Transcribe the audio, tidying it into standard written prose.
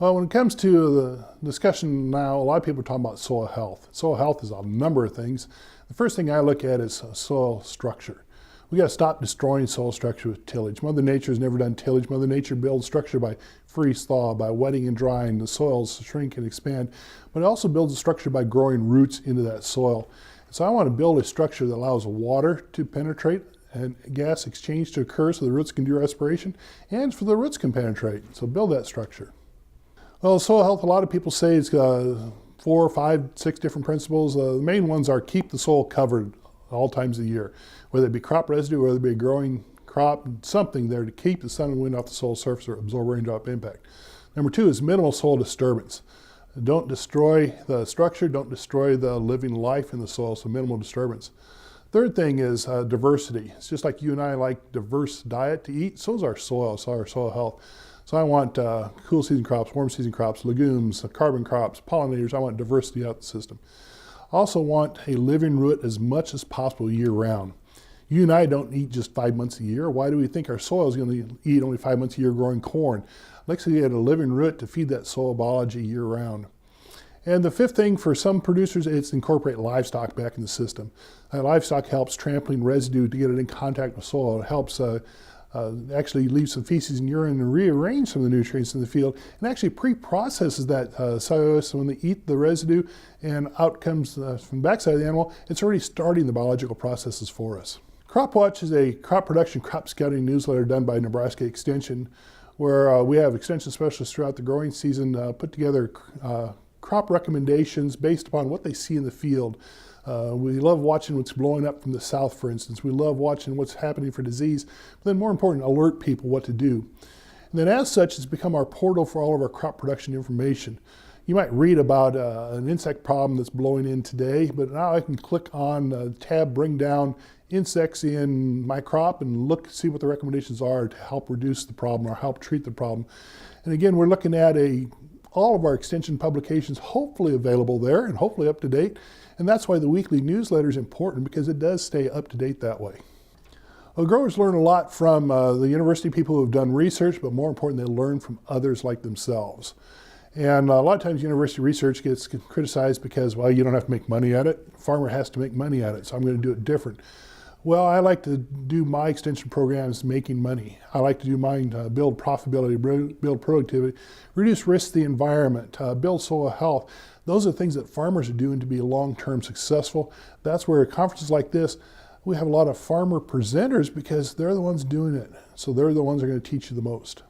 Well, when it comes to the discussion now, a lot of people are talking about soil health. Soil health is a number of things. The first thing I look at is soil structure. We got to stop destroying soil structure with tillage. Mother Nature has never done tillage. Mother Nature builds structure by freeze-thaw, by wetting and drying. The soils shrink and expand, but it also builds a structure by growing roots into that soil. So I want to build a structure that allows water to penetrate and gas exchange to occur so the roots can do respiration and for the roots can penetrate. So build that structure. Well, soil health, a lot of people say it's 4, 5, 6 different principles. The main ones are keep the soil covered all times of the year, whether it be crop residue, whether it be a growing crop, something there to keep the sun and wind off the soil surface or absorb raindrop impact. Number 2 is minimal soil disturbance. Don't destroy the structure, don't destroy the living life in the soil, so minimal disturbance. Third thing is diversity. It's just like you and I like diverse diet to eat, so is our soil, so our soil health. So I want cool season crops, warm season crops, legumes, carbon crops, pollinators. I want diversity out the system. I also want a living root as much as possible year round. You and I don't eat just 5 months a year. Why do we think our soil is going to eat only 5 months a year growing corn? Let's get a living root to feed that soil biology year round. And the fifth thing for some producers is to incorporate livestock back in the system. Livestock helps trampling residue to get it in contact with soil. It helps actually leave some feces and urine and rearrange some of the nutrients in the field and actually pre-processes that cellulose. So when they eat the residue and out comes from the backside of the animal, it's already starting the biological processes for us. Crop Watch is a crop production, crop scouting newsletter done by Nebraska Extension, where we have extension specialists throughout the growing season put together crop recommendations based upon what they see in the field. We love watching what's blowing up from the south, for instance. We love watching what's happening for disease, but then more important, alert people what to do. And then as such, it's become our portal for all of our crop production information. You might read about an insect problem that's blowing in today, but now I can click on the tab, bring down insects in my crop and see what the recommendations are to help reduce the problem or help treat the problem. And again, we're looking at all of our extension publications hopefully available there and hopefully up to date. And that's why the weekly newsletter is important, because it does stay up to date that way. Well, growers learn a lot from the university people who have done research, but more important, they learn from others like themselves. And a lot of times university research gets criticized because, well, you don't have to make money at it. Farmer has to make money at it, so I'm going to do it different. Well, I like to do my extension programs making money. I like to do mine to build profitability, build productivity, reduce risk to the environment, build soil health. Those are things that farmers are doing to be long-term successful. That's where conferences like this, we have a lot of farmer presenters because they're the ones doing it. So they're the ones that are going to teach you the most.